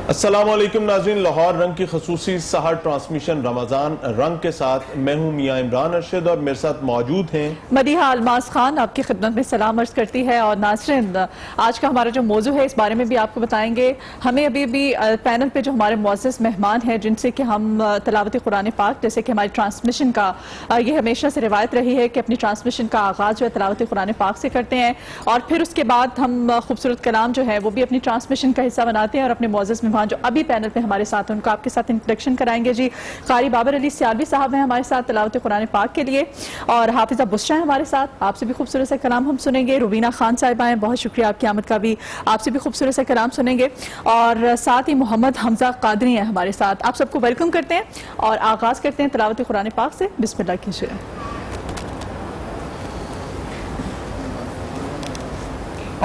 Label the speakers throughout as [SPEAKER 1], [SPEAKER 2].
[SPEAKER 1] السلام علیکم ناظرین، لاہور رنگ کی خصوصی سحر ٹرانسمیشن رمضان رنگ کے ساتھ میں ہوں میاں عمران ارشد اور میرے ساتھ موجود ہیں
[SPEAKER 2] مدیحہ الماس خان آپ کی خدمت میں سلام عرض کرتی ہے۔ اور ناظرین، آج کا ہمارا جو موضوع ہے اس بارے میں بھی آپ کو بتائیں گے۔ ہمیں ابھی بھی پینل پہ جو ہمارے معزز مہمان ہیں جن سے کہ ہم تلاوت قرآن پاک، جیسے کہ ہماری ٹرانسمیشن کا یہ ہمیشہ سے روایت رہی ہے کہ اپنی ٹرانسمیشن کا آغاز جو ہے تلاوت قرآن پاک سے کرتے ہیں، اور پھر اس کے بعد ہم خوبصورت کلام جو ہے وہ بھی اپنی ٹرانسمیشن کا حصہ بناتے ہیں، اور اپنے معزز مہمان جو ابھی پینل پہ ہمارے ساتھ ہیں ان کو آپ کے ساتھ انٹروڈکشن کرائیں گے۔ جی، قاری بابر علی سیالوی صاحب ہیں ہمارے ساتھ تلاوت قرآن پاک کے لیے، اور حافظہ بشرا ہے ہمارے ساتھ، آپ سے بھی خوبصورت سے کلام ہم سنیں گے۔ روبینہ خان صاحبہ ہیں، بہت شکریہ آپ کی آمد کا بھی، آپ سے بھی خوبصورت سے کلام سنیں گے۔ اور ساتھ ہی محمد حمزہ قادری ہیں ہمارے ساتھ، آپ سب کو ویلکم کرتے ہیں اور آغاز کرتے ہیں تلاوت قرآن پاک سے۔ بسم اللہ کیجیے۔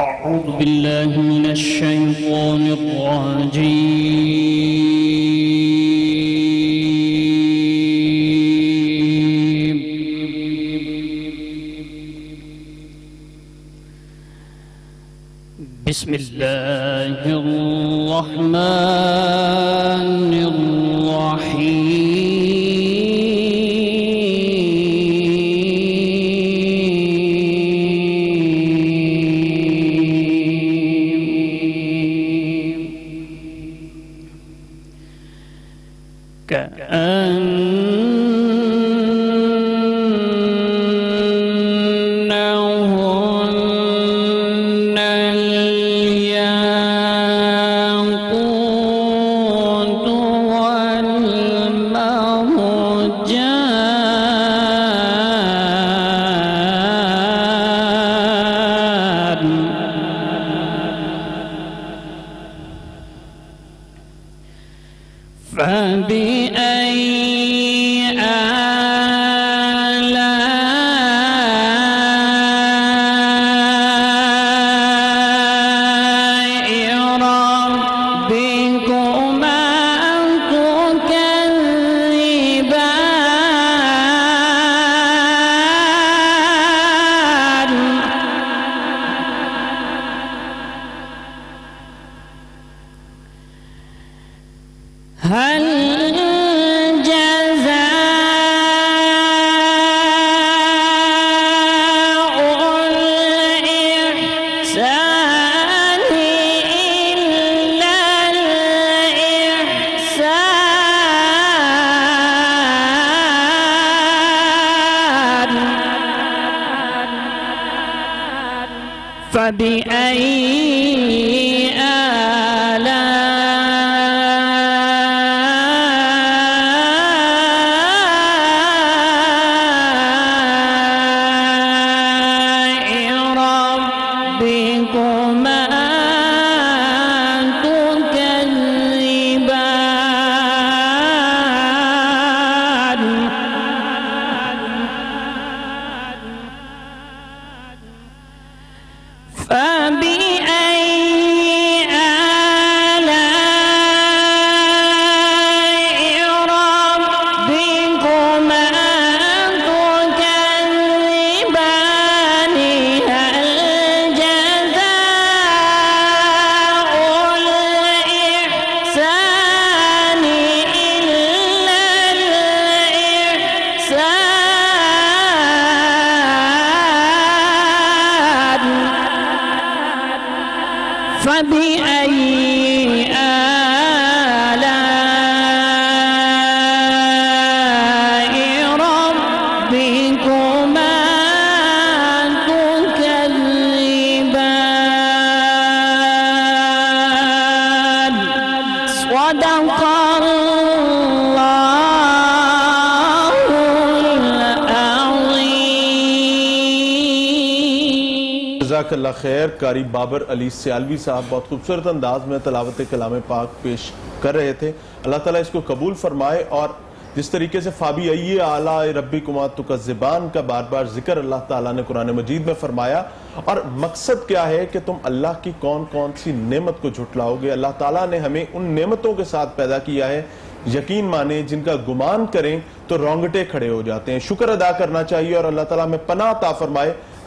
[SPEAKER 3] أعوذ بالله من الشيطان الرجيم بسم الله الرحمن كأنهن الياقوت والمرجان فبأي هل جزاء الإحسان إلا الإحسان فبأي فبأي آلاء ربكما تكذبان صدق الله العظيم۔
[SPEAKER 1] جزاک اللہ خیر۔ قاری بابر علی سیالوی صاحب بہت خوبصورت انداز میں تلاوت کلام پاک پیش کر رہے تھے، اللہ تعالیٰ اس کو قبول فرمائے۔ اور جس طریقے سے فابی ای آلاء ربکما تکذبان کا بار بار ذکر اللہ تعالیٰ نے قرآن مجید میں فرمایا، اور مقصد کیا ہے کہ تم اللہ کی کون کون سی نعمت کو جھٹلاؤ گے۔ اللہ تعالیٰ نے ہمیں ان نعمتوں کے ساتھ پیدا کیا ہے یقین مانیں جن کا گمان کریں تو رونگٹے کھڑے ہو جاتے ہیں۔ شکر ادا کرنا چاہیے اور اللہ تعالیٰ میں پناہ عطا فرمائے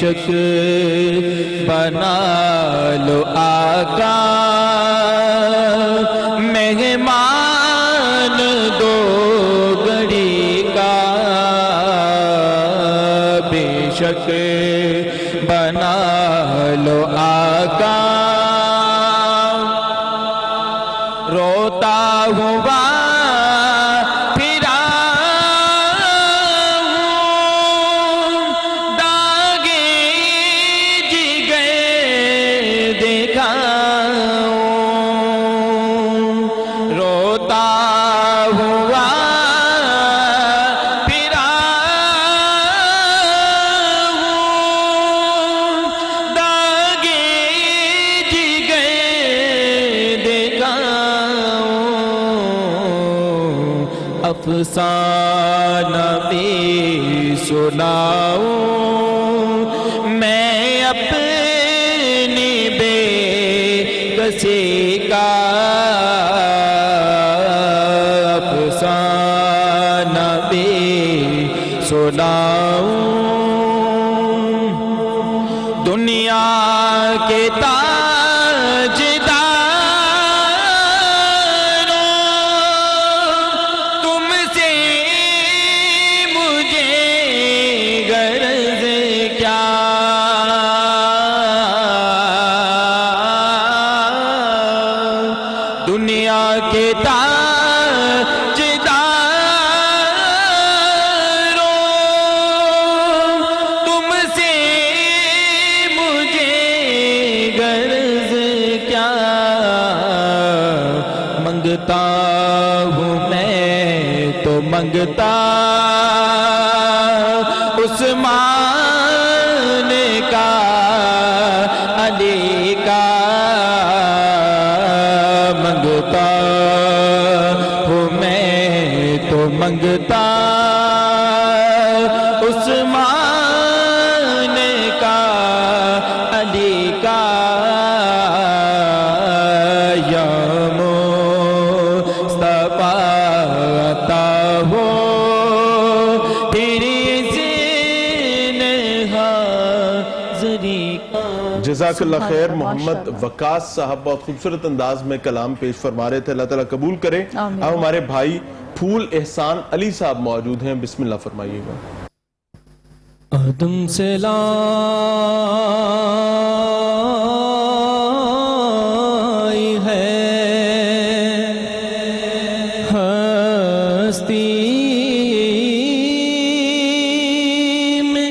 [SPEAKER 4] شک بنا لو آقا مہمان دو گھڑی کا بے شک بنا لو آقا روتا ہوا پھرا ہوں داغے جگر دیکھا ہوں روتا ہوا پھرا ہوں داغے جگر دیکھا افسانہ بھی سناؤں میں اپنی بے کسی کا افسانہ بھی سناؤں دنیا کے دنیا کے تاجداروں تم سے مجھے غرض کیا منگتا ہوں میں تو منگتا عثمان کا علی کا منگتا ہوں میں تو منگتا عثمان کا علی کا یا مصطفیٰ عطا ہو تیری زین حاضری کا
[SPEAKER 1] جزاک اللہ خیر. محمد وقاص صاحب بہت خوبصورت انداز میں کلام پیش فرما رہے تھے. اللہ تعالیٰ قبول کرے. اب ہمارے بھائی پھول احسان علی صاحب موجود ہیں. بسم اللہ فرمائیے گا.
[SPEAKER 4] آدم سے لائی ہے ہستی میں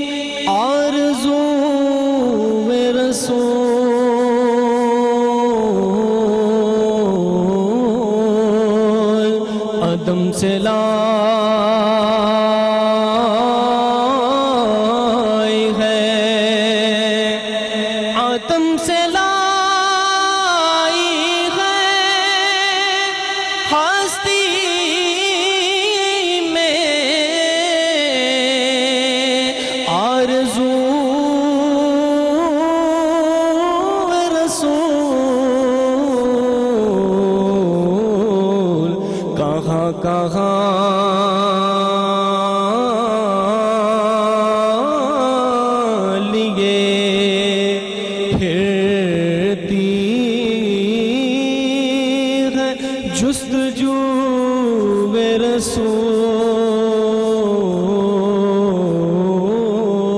[SPEAKER 4] آرزو رسول آدم سے لائی ہے آدم سے لائی ہے ہستی میں آرزو رسول کہاں کہاں لیے پھرتی ہے جستجو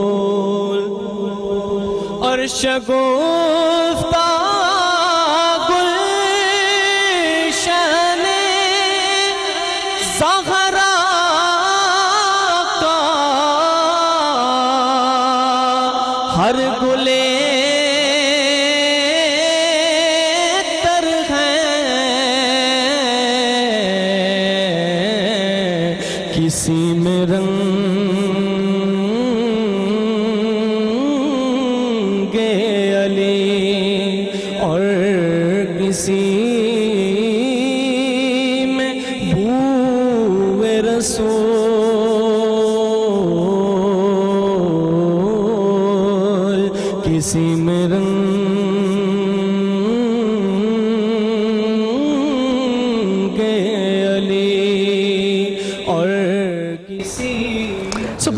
[SPEAKER 4] رسول اور شگفتہ گلشن زہرا کا ہر گلے تر ہے کسی میں رنگ علی اور کسی میں بو رسول کسی میں رنگ علی اور کسی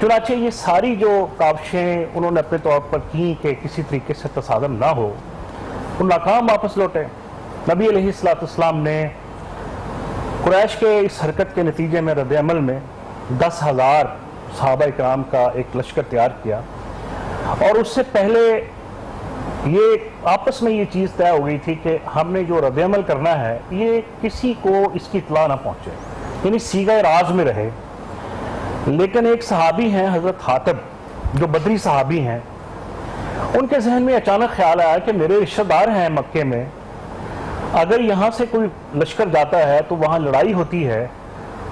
[SPEAKER 5] چنانچہ یہ ساری جو کاوشیں انہوں نے اپنے طور پر کی کہ کسی طریقے سے تصادم نہ ہو، وہ ناکام واپس لوٹے۔ نبی علیہ السلام نے قریش کے اس حرکت کے نتیجے میں رد عمل میں 10,000 صحابہ کرام کا ایک لشکر تیار کیا، اور اس سے پہلے یہ آپس میں یہ چیز طے ہو گئی تھی کہ ہم نے جو رد عمل کرنا ہے یہ کسی کو اس کی اطلاع نہ پہنچے، یعنی صیغہ راز میں رہے۔ لیکن ایک صحابی ہیں حضرت حاتب، جو بدری صحابی ہیں، ان کے ذہن میں اچانک خیال آیا کہ میرے رشتہ دار ہیں مکے میں، اگر یہاں سے کوئی لشکر جاتا ہے تو وہاں لڑائی ہوتی ہے،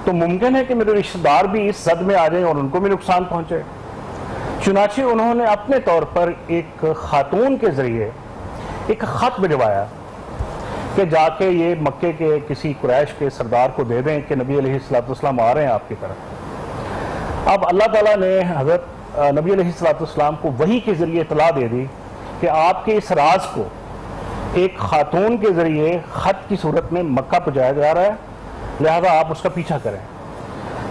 [SPEAKER 5] تو ممکن ہے کہ میرے رشتہ دار بھی اس زد میں آ جائیں اور ان کو بھی نقصان پہنچے۔ چنانچہ انہوں نے اپنے طور پر ایک خاتون کے ذریعے ایک خط بھجوایا کہ جا کے یہ مکے کے کسی قریش کے سردار کو دے دیں کہ نبی علیہ السلام آ رہے ہیں آپ کی طرف۔ اب اللہ تعالیٰ نے حضرت نبی علیہ السلام کو وحی کے ذریعے اطلاع دے دی کہ آپ کے اس راز کو ایک خاتون کے ذریعے خط کی صورت میں مکہ پہنچایا جا رہا ہے، لہذا آپ اس کا پیچھا کریں۔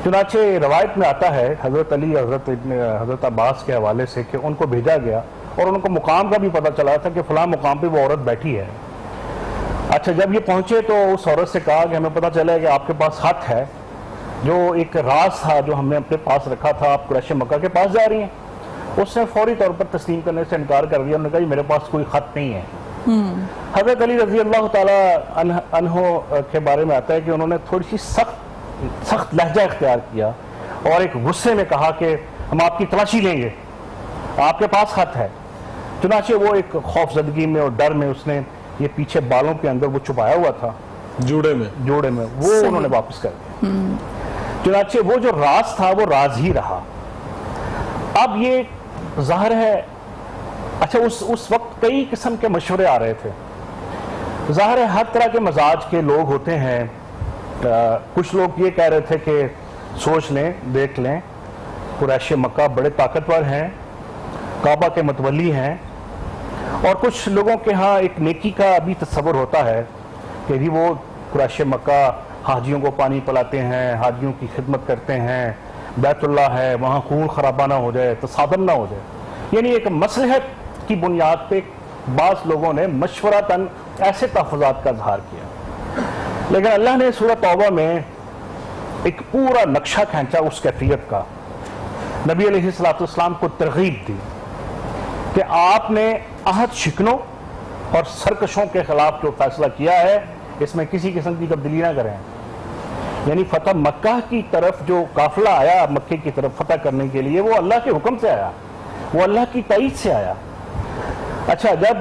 [SPEAKER 5] چنانچہ روایت میں آتا ہے حضرت علی حضرت عباس کے حوالے سے کہ ان کو بھیجا گیا اور ان کو مقام کا بھی پتہ چلا تھا کہ فلاں مقام پہ وہ عورت بیٹھی ہے۔ اچھا، جب یہ پہنچے تو اس عورت سے کہا کہ ہمیں پتہ چلا ہے کہ آپ کے پاس خط ہے، جو ایک راز تھا جو ہم نے اپنے پاس رکھا تھا، آپ قریش مکہ کے پاس جا رہی ہیں۔ اس نے فوری طور پر تسلیم کرنے سے انکار کر دیا، انہوں نے کہا میرے پاس کوئی خط نہیں ہے۔ حضرت علی رضی اللہ تعالیٰ عنہ کے بارے میں آتا ہے کہ انہوں نے تھوڑی سی سخت لہجہ اختیار کیا اور ایک غصے میں کہا کہ ہم آپ کی تلاشی لیں گے، آپ کے پاس خط ہے۔ چنانچہ وہ ایک خوف زدگی میں اور ڈر میں اس نے یہ پیچھے بالوں کے اندر وہ چھپایا ہوا تھا جوڑے میں وہ انہوں نے واپس کر دیا۔ چنانچہ وہ جو راز تھا وہ راز ہی رہا۔ اب یہ ظاہر ہے، اچھا اس وقت کئی قسم کے مشورے آ رہے تھے، ظاہر ہے ہر طرح کے مزاج کے لوگ ہوتے ہیں۔ کچھ لوگ یہ کہہ رہے تھے کہ سوچ لیں، دیکھ لیں، قریش مکہ بڑے طاقتور ہیں، کعبہ کے متولی ہیں، اور کچھ لوگوں کے ہاں ایک نیکی کا ابھی تصور ہوتا ہے کہ بھی وہ قریش مکہ حاجیوں کو پانی پلاتے ہیں، حاجیوں کی خدمت کرتے ہیں، بیت اللہ ہے، وہاں خون خرابہ نہ ہو جائے، تصادم نہ ہو جائے، یعنی ایک مصلحت کی بنیاد پہ بعض لوگوں نے مشورتاً ایسے تحفظات کا اظہار کیا۔ لیکن اللہ نے سورہ توبہ میں ایک پورا نقشہ کھینچا اس کیفیت کا، نبی علیہ السلام کو ترغیب دی کہ آپ نے عہد شکنوں اور سرکشوں کے خلاف جو فیصلہ کیا ہے اس میں کسی قسم کی تبدیلی نہ کریں۔ یعنی فتح مکہ کی طرف جو قافلہ آیا مکے کی طرف فتح کرنے کے لیے، وہ اللہ کے حکم سے آیا، وہ اللہ کی تائید سے آیا۔ اچھا، جب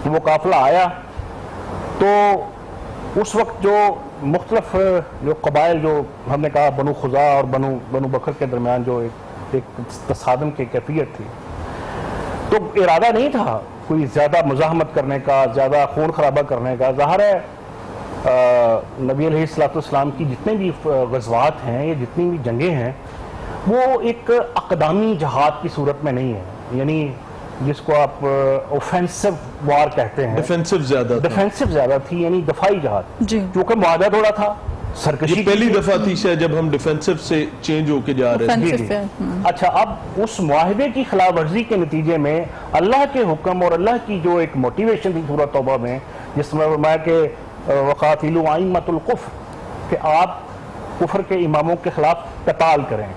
[SPEAKER 5] وہ قافلہ آیا تو اس وقت جو مختلف جو قبائل، جو ہم نے کہا بنو خزاع اور بنو بکر کے درمیان جو ایک تصادم کی کیفیت تھی، تو ارادہ نہیں تھا کوئی زیادہ مزاحمت کرنے کا، زیادہ خون خرابہ کرنے کا۔ ظاہر ہے نبی علیہ السلام کی جتنے بھی غزوات ہیں یا جتنی بھی جنگیں ہیں وہ ایک اقدامی جہاد کی صورت میں نہیں ہے، یعنی جس کو آپ اوفینسو وار کہتے ہیں، ڈیفینسو زیادہ تھی، یعنی دفاعی جہاد، کیونکہ معاہدہ تھوڑا تھا، سرکشی
[SPEAKER 1] پہلی دفعہ تھی شاید جب ہم ڈیفینسو سے چینج ہو کے جا رہے
[SPEAKER 5] تھے۔ اچھا، اب اس معاہدے کی خلاف ورزی کے نتیجے میں اللہ کے حکم اور اللہ کی جو ایک موٹیویشن تھی سورہ توبہ میں، جس میں فرمایا کہ وَقَاتِلُوا أَئِمَّةَ الْكُفْرِ، کہ آپ کفر کے اماموں کے خلاف قتال کریں۔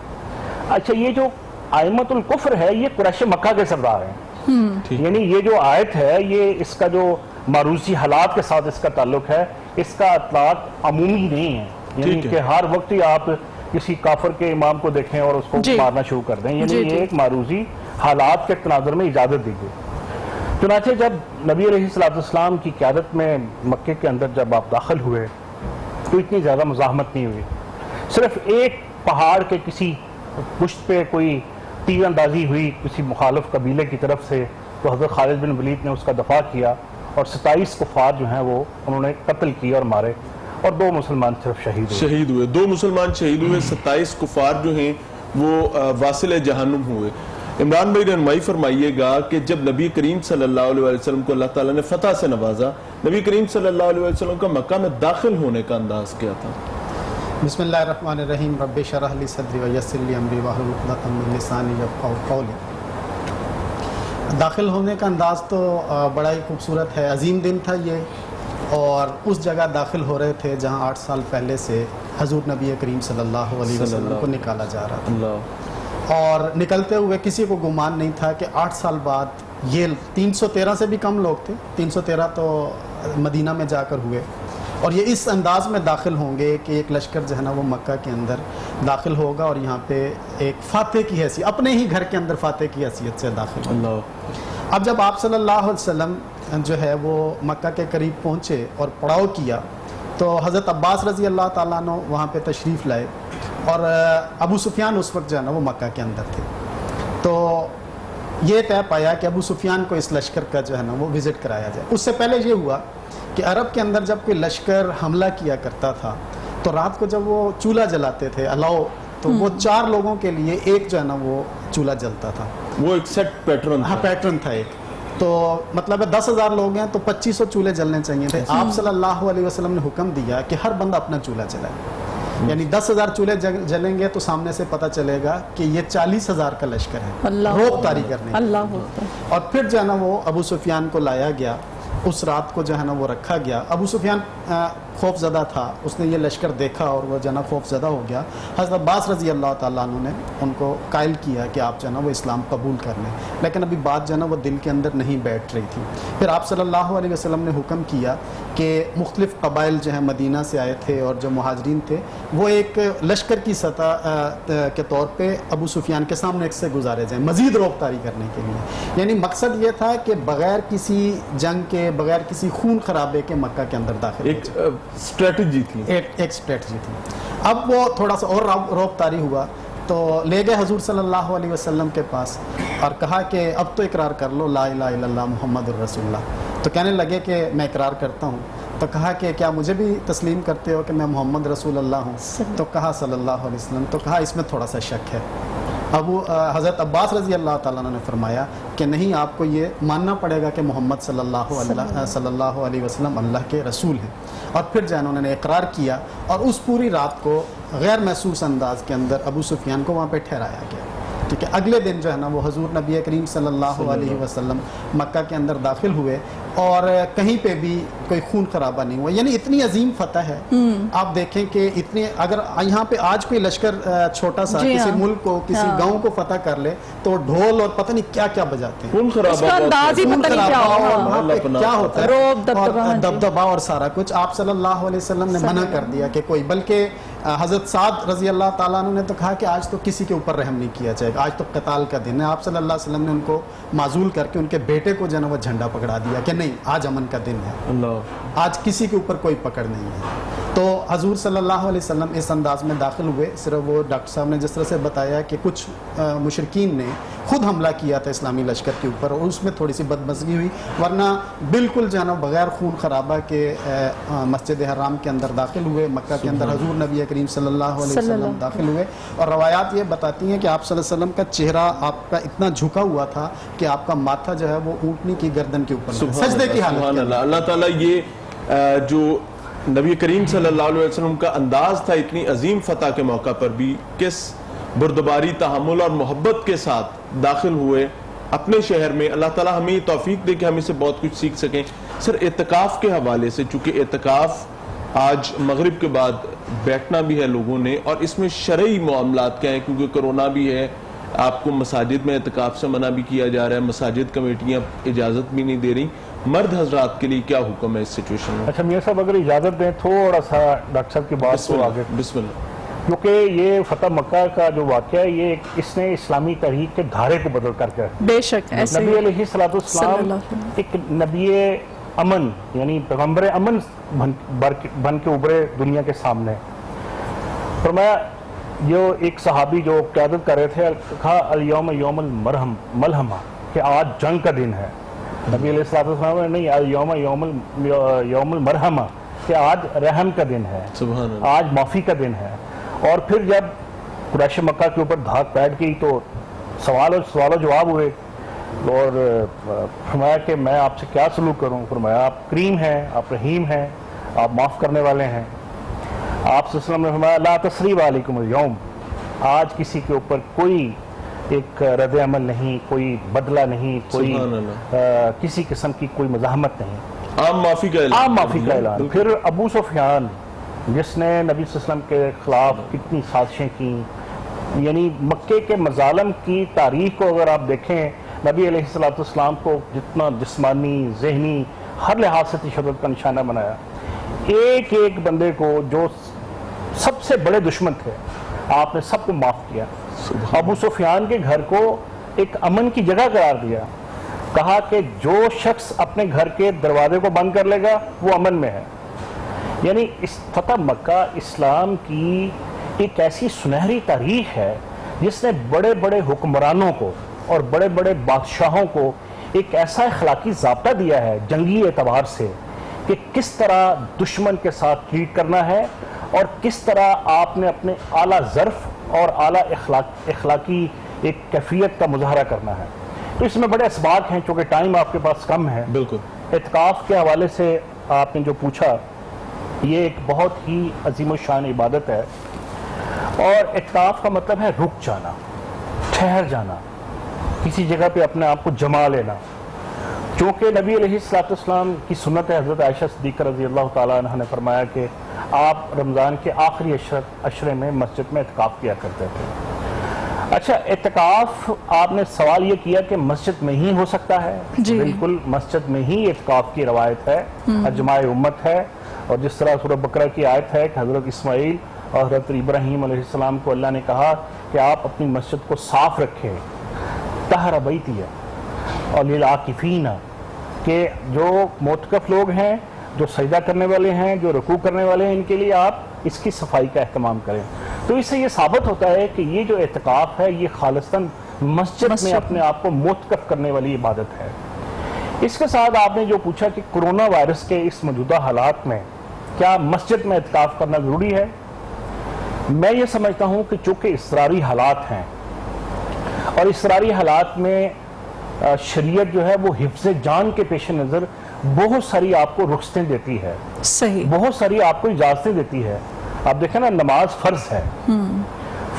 [SPEAKER 5] اچھا، یہ جو ائمۃ الکفر ہے یہ قریش مکہ کے سردار ہیں، یعنی یہ جو آیت ہے یہ اس کا جو معروضی حالات کے ساتھ اس کا تعلق ہے، اس کا اطلاق عمومی نہیں ہے، یعنی کہ ہر وقت ہی آپ کسی کافر کے امام کو دیکھیں اور اس کو مارنا شروع کر دیں، یعنی یہ ایک معروضی حالات کے تناظر میں اجازت دی گئی۔ چنانچہ جب نبی علیہ السلام کی قیادت میں مکے کے اندر جب آپ داخل ہوئے تو اتنی زیادہ مزاحمت نہیں ہوئی، صرف ایک پہاڑ کے کسی پشت پہ کوئی تیر اندازی ہوئی کسی مخالف قبیلے کی طرف سے، تو حضرت خالد بن ولید نے اس کا دفاع کیا اور 27 کفار جو ہیں وہ انہوں نے قتل کیے اور مارے، اور 2 مسلمان صرف شہید ہوئے۔ 2 مسلمان شہید ہوئے، 27 کفار جو ہیں وہ واصل جہنم ہوئے۔ عمران بھائی رہنمائی فرمائیے گا کہ جب نبی کریم صلی اللہ علیہ وسلم کو اللہ تعالیٰ نے فتح سے نوازا، نبی کریم صلی اللہ علیہ وسلم کا مکہ میں داخل ہونے کا انداز کیا تھا؟
[SPEAKER 6] بسم اللہ الرحمن الرحیم رب اشرح لی صدری ویسر لی امری واحلل عقدۃ من لسانی یفقہوا قولی. داخل ہونے کا انداز تو بڑا ہی خوبصورت ہے. عظیم دن تھا یہ، اور اس جگہ داخل ہو رہے تھے جہاں 8 سال پہلے سے حضور نبی کریم صلی اللہ علیہ وسلم کو نکالا جا رہا تھا. اور نکلتے ہوئے کسی کو گمان نہیں تھا کہ 8 سال بعد یہ 313 سے بھی کم لوگ تھے، 313 تو مدینہ میں جا کر ہوئے، اور یہ اس انداز میں داخل ہوں گے کہ ایک لشکر جو ہے نا وہ مکہ کے اندر داخل ہوگا اور یہاں پہ ایک فاتح کی حیثیت، اپنے ہی گھر کے اندر فاتح کی حیثیت سے داخل ہوگا. اب جب آپ صلی اللہ علیہ وسلم جو ہے وہ مکہ کے قریب پہنچے اور پڑاؤ کیا تو حضرت عباس رضی اللہ تعالیٰ عنہ وہاں پہ تشریف لائے، اور ابو سفیان اس وقت جو ہے نا وہ مکہ کے اندر تھے. تو یہ طے پایا کہ ابو سفیان کو اس لشکر کا جو ہے نا وہ وزٹ کرایا جائے. اس سے پہلے یہ ہوا کہ عرب کے اندر جب کوئی لشکر حملہ کیا کرتا تھا تو رات کو جب وہ چولہا جلاتے تھے الاؤ، تو وہ 4 لوگوں کے لیے ایک جو ہے نا وہ چولہا جلتا تھا.
[SPEAKER 1] وہ ایک سیٹ پیٹرن،
[SPEAKER 6] ہاں پیٹرن تھا ایک. تو مطلب ہے 10,000 لوگ ہیں تو 2500 چولہے جلنے چاہیے تھے. آپ صلی اللہ علیہ وسلم نے حکم دیا کہ ہر بندہ اپنا چولہا جلائے، یعنی 10,000 چولہے جلیں گے تو سامنے سے پتہ چلے گا کہ یہ 40,000 کا لشکر ہے، روک طاری کرنے. اور پھر جو ہے نا وہ ابو سفیان کو لایا گیا، اس رات کو جو ہے نا وہ رکھا گیا. ابو سفیان خوف زدہ تھا، اس نے یہ لشکر دیکھا اور وہ جو ہے نا خوف زدہ ہو گیا. حضرت عباس رضی اللہ تعالیٰ عنہ نے ان کو قائل کیا کہ آپ جو ہے نا وہ اسلام قبول کر لیں، لیکن ابھی بات جو ہے نا وہ دل کے اندر نہیں بیٹھ رہی تھی. پھر آپ صلی اللہ علیہ وسلم نے حکم کیا کہ مختلف قبائل جو ہیں مدینہ سے آئے تھے اور جو مہاجرین تھے وہ ایک لشکر کی سطح کے طور پہ ابو سفیان کے سامنے ایک سے گزارے جائیں مزید روک طاری کرنے کے لیے. یعنی مقصد یہ تھا کہ بغیر کسی جنگ کے، بغیر کسی خون خرابے کے مکہ کے اندر داخل
[SPEAKER 1] ایک اسٹریٹجی تھی،
[SPEAKER 6] ایک اسٹریٹجی تھی. اب وہ تھوڑا سا اور روک طاری ہوا تو لے گئے حضور صلی اللہ علیہ وسلم کے پاس اور کہا کہ اب تو اقرار کر لو لا الہ الا اللہ محمد الرسول اللہ. تو کہنے لگے کہ میں اقرار کرتا ہوں. تو کہا کہ کیا مجھے بھی تسلیم کرتے ہو کہ میں محمد رسول اللہ ہوں؟ تو کہا صلی اللہ علیہ وسلم. تو کہا اس میں تھوڑا سا شک ہے. حضرت عباس رضی اللہ تعالیٰ عنہ نے فرمایا کہ نہیں، آپ کو یہ ماننا پڑے گا کہ محمد صلی اللہ علیہ وسلم اللہ کے رسول ہیں. اور پھر جو انہوں نے اقرار کیا، اور اس پوری رات کو غیر محسوس انداز کے اندر ابو سفیان کو وہاں پہ ٹھہرایا گیا. ٹھیک ہے، اگلے دن جو ہے نا وہ حضور نبی کریم صلی اللہ علیہ وسلم مکہ کے اندر داخل ہوئے اور کہیں پہ بھی کوئی خون خرابہ نہیں ہوا. یعنی اتنی عظیم فتح ہے. آپ دیکھیں کہ اتنے، اگر یہاں پہ آج کوئی لشکر چھوٹا سا کسی ملک کو، کسی گاؤں کو فتح کر لے تو ڈھول اور پتہ نہیں کیا کیا بجاتے ہیں،
[SPEAKER 1] خون خرابہ
[SPEAKER 6] کیا ہوتا ہے، دبدبا اور سارا کچھ. آپ صلی اللہ علیہ وسلم نے منع کر دیا کہ کوئی، بلکہ حضرت سعد رضی اللہ تعالیٰ عنہ نے تو کہا کہ آج تو کسی کے اوپر رحم نہیں کیا جائے گا، آج تو قتال کا دن ہے. آپ صلی اللہ علیہ وسلم نے ان کو معزول کر کے ان کے بیٹے کو جو ہے نا وہ جھنڈا پکڑا دیا کہ نہیں، آج امن کا دن ہے، آج کسی کے اوپر کوئی پکڑ نہیں ہے. تو حضور صلی اللہ علیہ وسلم اس انداز میں داخل ہوئے. صرف وہ ڈاکٹر صاحب نے جس طرح سے بتایا کہ کچھ مشرکین نے خود حملہ کیا تھا اسلامی لشکر کے اوپر اور اس میں تھوڑی سی بدمزگی ہوئی، ورنہ بالکل جو ہے نا بغیر خون خرابہ کے مسجد حرام کے اندر داخل ہوئے. مکہ کے اندر حضور نبی کریم صلی اللہ علیہ وسلم داخل ہوئے، اور روایات یہ بتاتی ہیں کہ آپ صلی اللہ علیہ وسلم کا چہرہ آپ کا اتنا جھکا ہوا تھا کہ آپ کا ماتھا جو ہے وہ اونٹنی کی گردن کے اوپر سجدے کی حالت.
[SPEAKER 1] اللہ تعالیٰ یہ جو نبی کریم صلی اللہ علیہ وسلم کا انداز تھا اتنی عظیم فتح کے موقع پر بھی، کس بردباری، تحمل اور محبت کے ساتھ داخل ہوئے اپنے شہر میں. اللہ تعالیٰ ہمیں یہ توفیق دے کہ ہم اسے بہت کچھ سیکھ سکیں. سر، اعتکاف کے حوالے سے، چونکہ اعتکاف آج مغرب کے بعد بیٹھنا بھی ہے لوگوں نے، اور اس میں شرعی معاملات کیا ہیں، کیونکہ کرونا بھی ہے، آپ کو مساجد میں اعتکاف سے منع بھی کیا جا رہا ہے، مساجد کمیٹیاں اجازت بھی نہیں دے رہی. مرد حضرات کے لیے کیا حکم ہے اس سچویشن میں؟
[SPEAKER 5] اچھا میاں صاحب، اگر اجازت دیں تھوڑا سا ڈاکٹر صاحب کی بات کو آگے.
[SPEAKER 1] بسم اللہ.
[SPEAKER 5] کیونکہ یہ فتح مکہ کا جو واقعہ ہے، یہ اس نے اسلامی تحریک کے دھارے کو بدل کر کے،
[SPEAKER 2] بے شک
[SPEAKER 5] نبی علیہ السلام ایک نبی امن، یعنی پیغمبر امن بن کے ابھرے دنیا کے سامنے. فرمایا، جو ایک صحابی جو قیادت کر رہے تھے، کہا الیوم یوم الملحمہ، کہ آج جنگ کا دن ہے. نبی علیہ السلام نے نہیں، الیوم یوم المرحمہ، کہ آج رحم کا دن ہے، آج معافی کا دن ہے. اور پھر جب قریش مکہ کے اوپر دھاک بیٹھ گئی تو سوال و جواب ہوئے، اور فرمایا کہ میں آپ سے کیا سلوک کروں. فرمایا آپ کریم ہیں، آپ رحیم ہیں، آپ معاف کرنے والے ہیں. آپ صلی اللہ علیہ وسلم نے فرمایا لا تثریب علیکم اليوم، آج کسی کے اوپر کوئی ایک رد عمل نہیں، کوئی بدلہ نہیں، کوئی
[SPEAKER 1] سبحان اللہ،
[SPEAKER 5] کسی قسم کی کوئی مزاحمت نہیں،
[SPEAKER 1] عام معافی کا اعلان،
[SPEAKER 5] عام معافی کا اعلان۔ پھر ابو سفیان جس نے نبی صلی اللہ علیہ وسلم کے خلاف کتنی سازشیں کی، یعنی مکے کے مظالم کی تاریخ کو اگر آپ دیکھیں، نبی علیہ السلام کو جتنا جسمانی، ذہنی، ہر لحاظ سے تشدد کا نشانہ بنایا، ایک ایک بندے کو جو سب سے بڑے دشمن تھے آپ نے سب کو معاف کیا۔ ابو سفیان کے گھر کو ایک امن کی جگہ قرار دیا، کہا کہ جو شخص اپنے گھر کے دروازے کو بند کر لے گا وہ امن میں ہے۔ یعنی اس فتح مکہ اسلام کی ایک ایسی سنہری تاریخ ہے جس نے بڑے بڑے حکمرانوں کو اور بڑے بڑے بادشاہوں کو ایک ایسا اخلاقی ضابطہ دیا ہے جنگی اعتبار سے کہ کس طرح دشمن کے ساتھ ٹریٹ کرنا ہے اور کس طرح آپ نے اپنے اعلیٰ ظرف اور اعلیٰ اخلاقی ایک کیفیت کا مظاہرہ کرنا ہے۔ تو اس میں بڑے اسباق ہیں، چونکہ ٹائم آپ کے پاس کم ہے۔
[SPEAKER 1] بالکل
[SPEAKER 5] اعتکاف کے حوالے سے آپ نے جو پوچھا، یہ ایک بہت ہی عظیم الشان عبادت ہے، اور اعتکاف کا مطلب ہے رک جانا، ٹھہر جانا، کسی جگہ پہ اپنے آپ کو جما لینا۔ چونکہ نبی علیہ السلام کی سنت ہے، حضرت عائشہ صدیقہ رضی اللہ تعالیٰ عنہ نے فرمایا کہ آپ رمضان کے آخری عشرے میں مسجد میں اعتکاف کیا کرتے تھے۔ اچھا، اعتکاف آپ نے سوال یہ کیا کہ مسجد میں ہی ہو سکتا ہے؟
[SPEAKER 2] جی
[SPEAKER 5] بالکل، مسجد میں ہی اعتکاف کی روایت ہے، اجماع امت ہے، اور جس طرح سورہ بقرہ کی آیت ہے کہ حضرت اسماعیل اور حضرت ابراہیم علیہ السلام کو اللہ نے کہا کہ آپ اپنی مسجد کو صاف رکھیں، طہر بیتی ہے، اور للعاکفین، کہ جو معتکف لوگ ہیں، جو سجدہ کرنے والے ہیں، جو رکوع کرنے والے ہیں، ان کے لیے آپ اس کی صفائی کا اہتمام کریں۔ تو اس سے یہ ثابت ہوتا ہے کہ یہ جو اعتکاف ہے یہ خالصاً مسجد میں اپنے آپ کو معتکف کرنے والی عبادت ہے۔ اس کے ساتھ آپ نے جو پوچھا کہ کرونا وائرس کے اس موجودہ حالات میں کیا مسجد میں اعتکاف کرنا ضروری ہے، میں یہ سمجھتا ہوں کہ چونکہ اضطراری حالات ہیں، اور اضطراری حالات میں شریعت جو ہے وہ حفظ جان کے پیش نظر بہت ساری آپ کو رخصتیں دیتی ہے،
[SPEAKER 2] صحیح،
[SPEAKER 5] بہت ساری آپ کو اجازتیں دیتی ہے۔ آپ دیکھیں نا، نماز فرض ہے،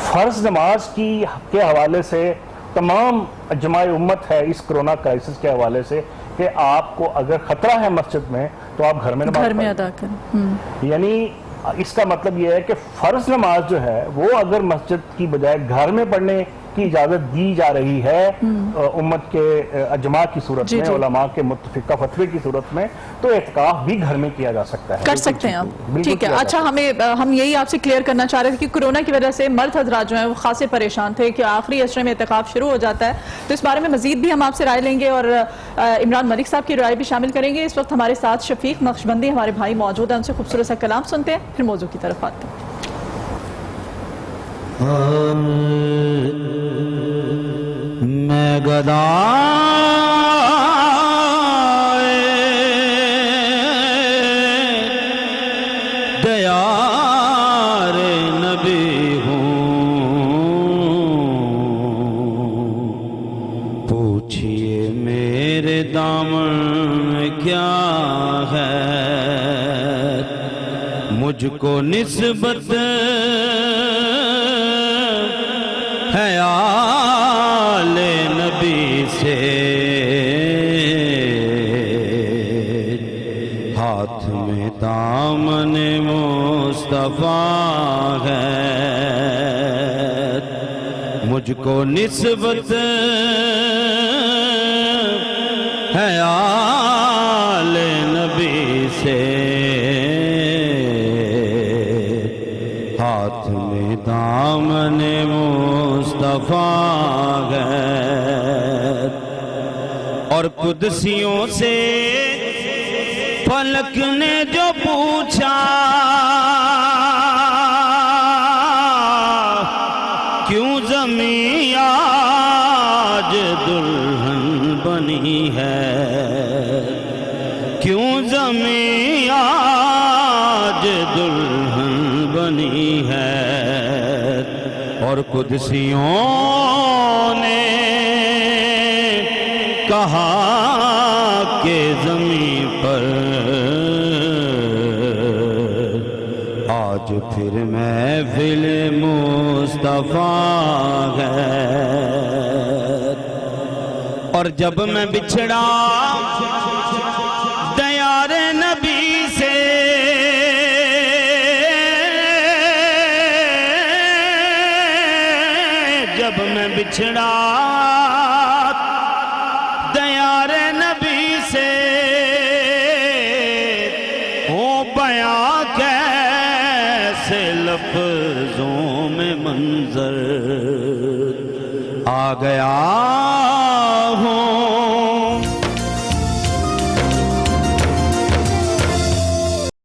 [SPEAKER 5] فرض نماز کے حوالے سے تمام اجماع امت ہے اس کرونا کرائسس کے حوالے سے کہ آپ کو اگر خطرہ ہے مسجد میں تو آپ گھر میں نماز پڑھیں۔
[SPEAKER 2] ادا کریں۔
[SPEAKER 5] یعنی اس کا مطلب یہ ہے کہ فرض نماز جو ہے وہ اگر مسجد کی بجائے گھر میں پڑھنے کی اجازت دی جا رہی ہے امت کے اجماع کی صورت میں، علماء کے متفقہ فتوے کی صورت میں، تو اعتکاف بھی گھر میں کیا جا سکتا ہے،
[SPEAKER 2] کر سکتے ہیں آپ، ٹھیک ہے۔ اچھا، ہم یہی آپ سے کلیئر کرنا چاہ رہے تھے کہ کرونا کی وجہ سے مرد حضرات جو ہیں وہ خاصے پریشان تھے کہ آخری عشرے میں اعتکاف شروع ہو جاتا ہے، تو اس بارے میں مزید بھی ہم آپ سے رائے لیں گے اور عمران ملک صاحب کی رائے بھی شامل کریں گے۔ اس وقت ہمارے ساتھ شفیق نقشبندی ہمارے بھائی موجود ہیں، ان سے خوبصورت سا کلام سنتے ہیں، پھر موضوع کی طرف آتے ہیں۔
[SPEAKER 7] میں گدا دیار نبی ہوں، پوچھئے میرے دامن کیا ہے، مجھ کو نسبت ہے آل نبی سے، ہاتھ میں دامن مصطفیٰ ہے، مجھ کو نسبت ہے آل نبی سے، ہاتھ میں دامن مصطفیٰ ہے۔ اور قدسیوں سے فلک نے جو پوچھا کیوں زمین آج دلہن بنی ہے، کیوں زمین آج دلہن بنی ہے، اور قدسیوں نے کہا کہ زمین پر آج آج پھر محفل مصطفیٰ ہے، اور جب میں بچھڑا دیار نبی سے، جب میں بچھڑا دیار نبی سے، ہو بیاں کیسے لفظوں میں منظر آ گیا ہوں